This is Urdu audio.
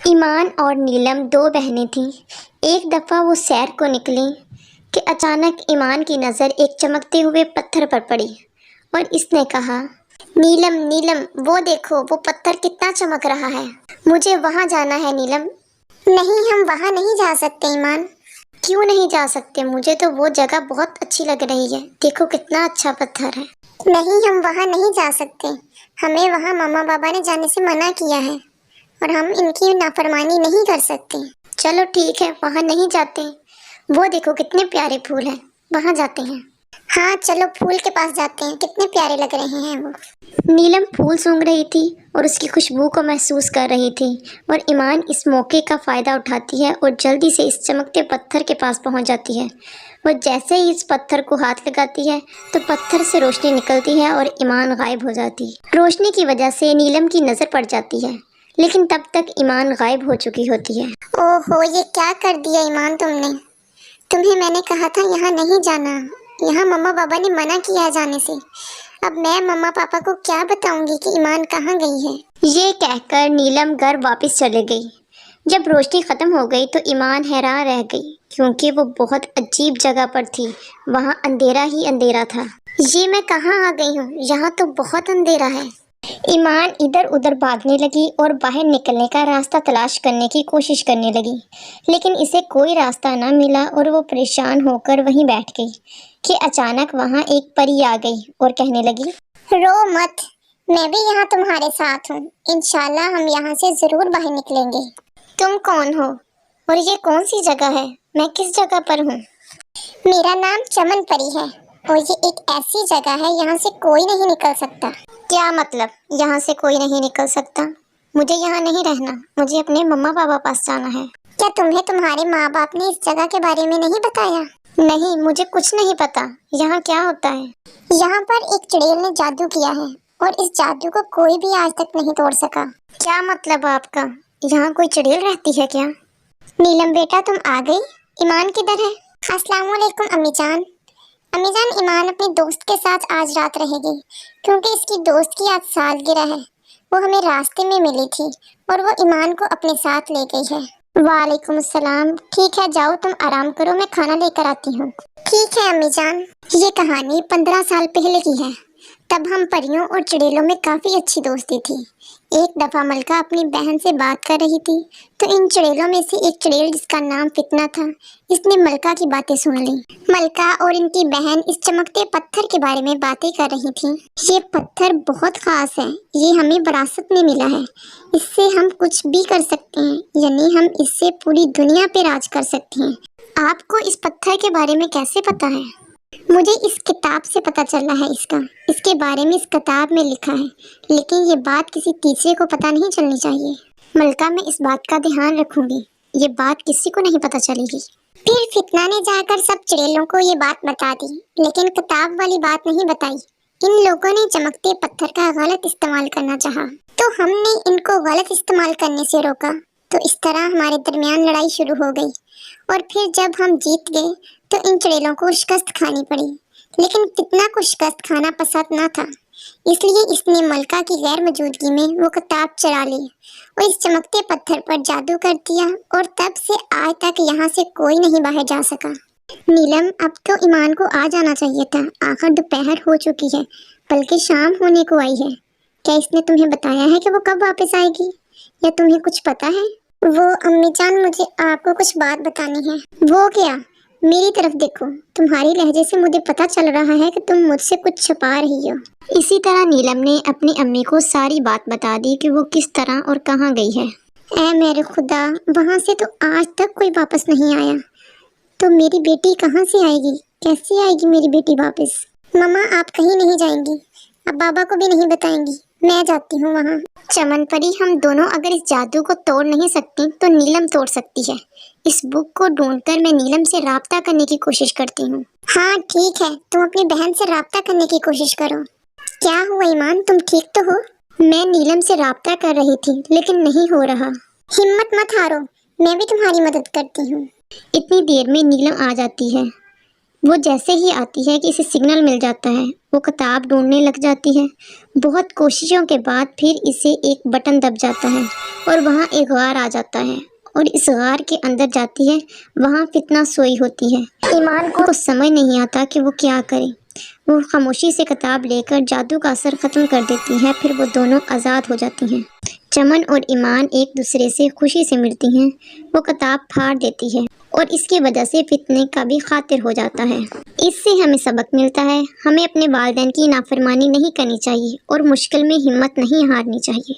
ایمان اور نیلم دو بہنیں تھیں۔ ایک دفعہ وہ سیر کو نکلیں کہ اچانک ایمان کی نظر ایک چمکتے ہوئے پتھر پر پڑی اور اس نے کہا، نیلم نیلم، وہ دیکھو، وہ پتھر کتنا چمک رہا ہے، مجھے وہاں جانا ہے نیلم۔ نہیں، ہم وہاں نہیں جا سکتے ایمان۔ کیوں نہیں جا سکتے؟ مجھے تو وہ جگہ بہت اچھی لگ رہی ہے، دیکھو کتنا اچھا پتھر ہے۔ نہیں، ہم وہاں نہیں جا سکتے، ہمیں وہاں ماما بابا نے جانے سے منع کیا ہے اور ہم ان کی نافرمانی نہیں کر سکتے۔ چلو ٹھیک ہے، وہاں نہیں جاتے، وہ دیکھو کتنے پیارے پھول ہیں، وہاں جاتے ہیں۔ ہاں چلو پھول کے پاس جاتے ہیں، کتنے پیارے لگ رہے ہیں وہ۔ نیلم پھول سونگھ رہی تھی اور اس کی خوشبو کو محسوس کر رہی تھی، اور ایمان اس موقع کا فائدہ اٹھاتی ہے اور جلدی سے اس چمکتے پتھر کے پاس پہنچ جاتی ہے۔ وہ جیسے ہی اس پتھر کو ہاتھ لگاتی ہے تو پتھر سے روشنی نکلتی ہے اور ایمان غائب ہو جاتی ہے۔ روشنی کی وجہ سے نیلم کی نظر پڑ جاتی ہے، لیکن تب تک ایمان غائب ہو چکی ہوتی ہے۔ اوہو، یہ کیا کر دیا ایمان تم نے؟ تمہیں میں نے کہا تھا یہاں نہیں جانا، یہاں ماما بابا نے منع کیا ہے جانے سے۔ اب میں ماما پاپا کو کیا بتاؤں گی کہ ایمان کہاں گئی ہے؟ یہ کہہ کر نیلم گھر واپس چلے گئی۔ جب روشنی ختم ہو گئی تو ایمان حیران رہ گئی، کیونکہ وہ بہت عجیب جگہ پر تھی، وہاں اندھیرا ہی اندھیرا تھا۔ یہ میں کہاں آ گئی ہوں؟ یہاں تو بہت اندھیرا ہے۔ ایمان ادھر ادھر بھاگنے لگی اور باہر نکلنے کا راستہ تلاش کرنے کی کوشش کرنے لگی، لیکن اسے کوئی راستہ نہ ملا اور وہ پریشان ہو کر وہیں بیٹھ گئی کہ اچانک وہاں ایک پری آ گئی اور کہنے لگی، رو مت، میں بھی یہاں تمہارے ساتھ ہوں، انشاءاللہ ہم یہاں سے ضرور باہر نکلیں گے۔ تم کون ہو اور یہ کون سی جگہ ہے؟ میں کس جگہ پر ہوں؟ میرا نام چمن پری ہے اور یہ ایک ایسی جگہ ہے یہاں سے کوئی نہیں نکل سکتا۔ کیا مطلب یہاں سے کوئی نہیں نکل سکتا؟ مجھے یہاں نہیں رہنا، مجھے اپنے مما بابا پاس جانا ہے۔ کیا تمہیں تمہارے ماں باپ نے اس جگہ کے بارے میں نہیں بتایا؟ نہیں، مجھے کچھ نہیں پتا، یہاں کیا ہوتا ہے؟ یہاں پر ایک چڑیل نے جادو کیا ہے اور اس جادو کو کوئی بھی آج تک نہیں توڑ سکا۔ کیا مطلب آپ کا؟ یہاں کوئی چڑیل رہتی ہے کیا؟ نیلم بیٹا تم آ گئی، ایمان کدھر ہے؟ السلام علیکم امی جان۔ امی جان، ایمان اپنے دوست کے ساتھ آج رات رہے گی، کیونکہ اس کی دوست کی آج سالگرہ ہے۔ وہ ہمیں راستے میں ملی تھی اور وہ ایمان کو اپنے ساتھ لے گئی ہے۔ وعلیکم السلام، ٹھیک ہے جاؤ تم آرام کرو، میں کھانا لے کر آتی ہوں۔ ٹھیک ہے امی جان۔ یہ کہانی 15 سال پہلے کی ہے، تب ہم پریوں اور چڑیلوں میں کافی اچھی دوستی تھی۔ ایک دفعہ ملکہ اپنی بہن سے بات کر رہی تھی تو ان چڑیلوں میں سے ایک چڑیل جس کا نام فتنہ تھا، اس نے ملکہ کی باتیں سن لی۔ ملکہ اور ان کی بہن اس چمکتے پتھر کے بارے میں باتیں کر رہی تھیں۔ یہ پتھر بہت خاص ہے، یہ ہمیں وراثت میں ملا ہے، اس سے ہم کچھ بھی کر سکتے ہیں، یعنی ہم اس سے پوری دنیا پہ راج کر سکتے ہیں۔ آپ کو اس پتھر کے بارے میں کیسے پتا ہے؟ مجھے اس کتاب سے پتہ چلا ہے اس کے بارے میں اس کتاب میں لکھا ہے، لیکن یہ بات کسی تیسرے کو پتہ نہیں چلنی چاہیے۔ ملکہ میں اس بات کا دھیان رکھوں گی، یہ بات کسی کو نہیں پتہ چلے گی۔ پھر فتنہ نے جا کر سب چڑیلوں کو یہ بات بتا دی، لیکن کتاب والی بات نہیں بتائی۔ ان لوگوں نے چمکتے پتھر کا غلط استعمال کرنا چاہا، تو ہم نے ان کو غلط استعمال کرنے سے روکا، تو اس طرح ہمارے درمیان لڑائی شروع ہو گئی، اور پھر جب ہم جیت گئے تو ان چڑیلوں کو شکست کھانی پڑی، لیکن فتنہ کو شکست کھانا پسند نہ تھا، اس لیے اس نے ملکہ کی غیر موجودگی میں وہ کتاب چرا لی اور اس چمکتے پتھر پر جادو کر دیا، اور تب سے آج تک یہاں سے کوئی نہیں باہر جا سکا۔ نیلم، اب تو ایمان کو آ جانا چاہیے تھا، آخر دوپہر ہو چکی ہے، بلکہ شام ہونے کو آئی ہے۔ کیا اس نے تمہیں بتایا ہے کہ وہ کب واپس آئے گی، یا تمہیں کچھ پتا ہے؟ وہ امی جان، مجھے آپ کو کچھ بات بتانی ہے۔ وہ کیا؟ میری طرف دیکھو، تمہاری لہجے سے مجھے پتا چل رہا ہے کہ تم مجھ سے کچھ چھپا رہی ہو۔ اسی طرح نیلم نے اپنی امی کو ساری بات بتا دی کہ وہ کس طرح اور کہاں گئی ہے۔ اے میرے خدا، وہاں سے تو آج تک کوئی واپس نہیں آیا، تو میری بیٹی کہاں سے آئے گی؟ کیسے آئے گی میری بیٹی واپس؟ ماما آپ کہیں نہیں جائیں گی، اب بابا کو بھی نہیں بتائیں گی، میں جاتی ہوں وہاں۔ چمن پری، ہم دونوں اگر اس جادو کو توڑ نہیں سکتی تو نیلم توڑ سکتی ہے۔ اس بک کو ڈھونڈ کر میں نیلم سے رابطہ کرنے کی کوشش کرتی ہوں۔ ہاں ٹھیک ہے، تم اپنی بہن سے رابطہ کرنے کی کوشش کرو۔ کیا ہوا ایمان، تم ٹھیک تو ہو؟ میں نیلم سے رابطہ کر رہی تھی لیکن نہیں ہو رہا۔ ہمت مت ہارو، میں بھی تمہاری مدد کرتی ہوں۔ اتنی دیر میں نیلم آ جاتی ہے۔ وہ جیسے ہی آتی ہے کہ اسے سگنل مل جاتا ہے، وہ کتاب ڈھونڈنے لگ جاتی ہے۔ بہت کوششوں کے بعد پھر اسے ایک بٹن دب جاتا ہے اور وہاں ایک غار آ جاتا ہے اور اس غار کے اندر جاتی ہے۔ وہاں فتنہ سوئی ہوتی ہے۔ ایمان کو سمجھ نہیں آتا کہ وہ کیا کرے۔ وہ خاموشی سے کتاب لے کر جادو کا اثر ختم کر دیتی ہے، پھر وہ دونوں آزاد ہو جاتی ہیں۔ چمن اور ایمان ایک دوسرے سے خوشی سے ملتی ہیں۔ وہ کتاب پھاڑ دیتی ہے اور اس کی وجہ سے فتنے کا بھی خاطر ہو جاتا ہے۔ اس سے ہمیں سبق ملتا ہے، ہمیں اپنے والدین کی نافرمانی نہیں کرنی چاہیے اور مشکل میں ہمت نہیں ہارنی چاہیے۔